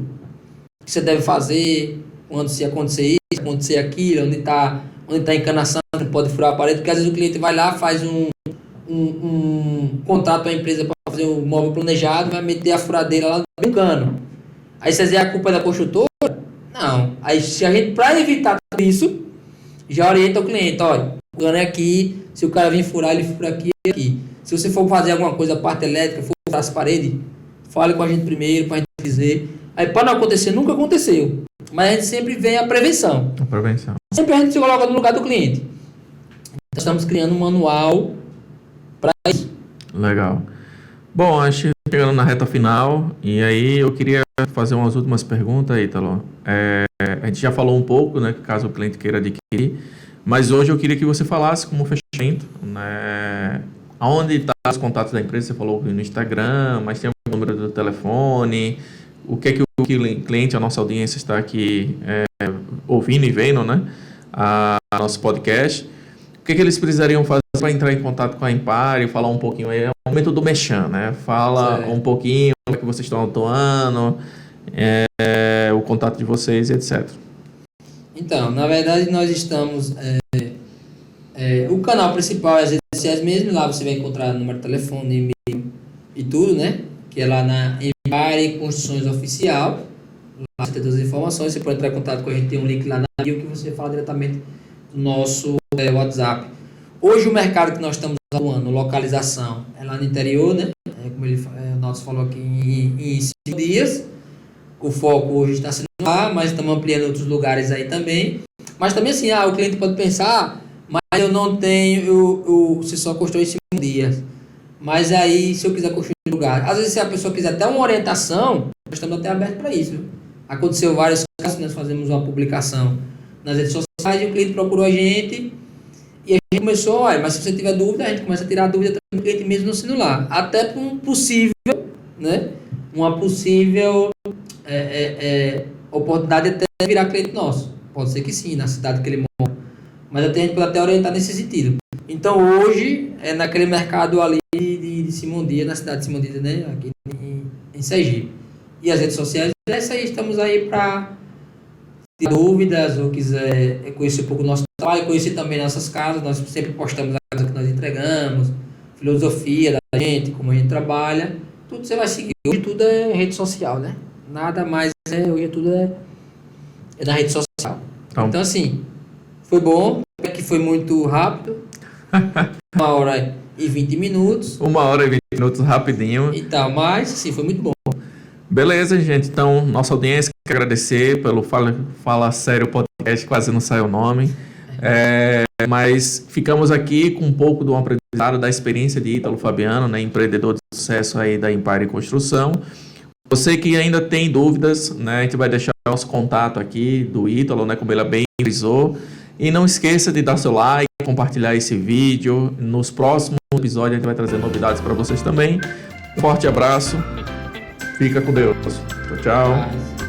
O que você deve fazer, quando se acontecer isso, acontecer aquilo, onde está a encanação, não pode furar a parede, porque às vezes o cliente vai lá, faz um contrato com a empresa para fazer um móvel planejado, vai meter a furadeira lá no cano. Aí você diz, a culpa é da construtora? Não. Aí se a gente, para evitar tudo isso, já orienta o cliente, olha, o cano é aqui, se o cara vir furar, ele fura aqui e aqui. Se você for fazer alguma coisa, parte elétrica, for furar as paredes, fale com a gente primeiro, para a gente dizer. Aí para não acontecer, nunca aconteceu. Mas a gente sempre vem a prevenção. Sempre a gente se coloca no lugar do cliente. Então, estamos criando um manual para isso. Legal. Bom, acho que chegando na reta final, e aí eu queria fazer umas últimas perguntas, Ítalo. A gente já falou um pouco, né, caso o cliente queira adquirir, mas hoje eu queria que você falasse como fechamento, né, aonde estão os contatos da empresa. Você falou no Instagram, mas tem o número do telefone, o que é que o cliente, a nossa audiência está aqui ouvindo e vendo, né, a nosso podcast. O que é que eles precisariam fazer para entrar em contato com a Empire, falar um pouquinho aí, é o momento do Mechan, né? Fala um pouquinho como é que vocês estão atuando, o contato de vocês, etc. Então, na verdade, nós estamos... o canal principal é as redes sociais mesmo, lá você vai encontrar número de telefone, e-mail e tudo, né? Que é lá na Empire Construções Oficial. Lá você tem todas as informações, você pode entrar em contato com a gente, tem um link lá na bio que você fala diretamente no nosso WhatsApp. Hoje o mercado que nós estamos atuando, localização, é lá no interior, né? Como o Nautilus falou aqui, em 5 dias. O foco hoje está sendo lá, mas estamos ampliando outros lugares aí também. Mas também assim, o cliente pode pensar, mas eu não tenho, você só construiu em 5 dias. Mas aí, se eu quiser construir em lugar, às vezes se a pessoa quiser até uma orientação, nós estamos até abertos para isso. Aconteceu vários casos, nós fazemos uma publicação nas redes sociais e o cliente procurou a gente e a gente começou, mas se você tiver dúvida, a gente começa a tirar a dúvida do cliente mesmo no celular. Até para um possível, né? Uma possível oportunidade de até virar cliente nosso. Pode ser que sim, na cidade que ele mora. Mas até a gente pode até orientar nesse sentido. Então hoje é naquele mercado ali de Simão Dias, na cidade de Simão Dias, né? Aqui em Sergipe. E as redes sociais, essa aí, estamos aí para ter dúvidas ou quiser conhecer um pouco do nosso trabalho, conhecer também nossas casas. Nós sempre postamos a casa que nós entregamos, filosofia da gente, como a gente trabalha. Tudo você vai seguir. Hoje tudo é rede social, né? Nada mais hoje tudo é na rede social. Então assim, foi bom, que foi muito rápido. 1h20. 1h20, rapidinho. E tal, mas sim, foi muito bom. Beleza, gente. Então, nossa audiência, quer agradecer pelo Fala Sério Podcast, quase não sai o nome. Mas ficamos aqui com um pouco do aprendizado da experiência de Ítalo Fabiano, né, empreendedor de sucesso aí da Empire Construção. Você que ainda tem dúvidas, né, a gente vai deixar o nosso contato aqui do Ítalo, né, como ele bem frisou. E não esqueça de dar seu like, compartilhar esse vídeo. Nos próximos episódios a gente vai trazer novidades para vocês também. Um forte abraço. Fica com Deus. Tchau, tchau.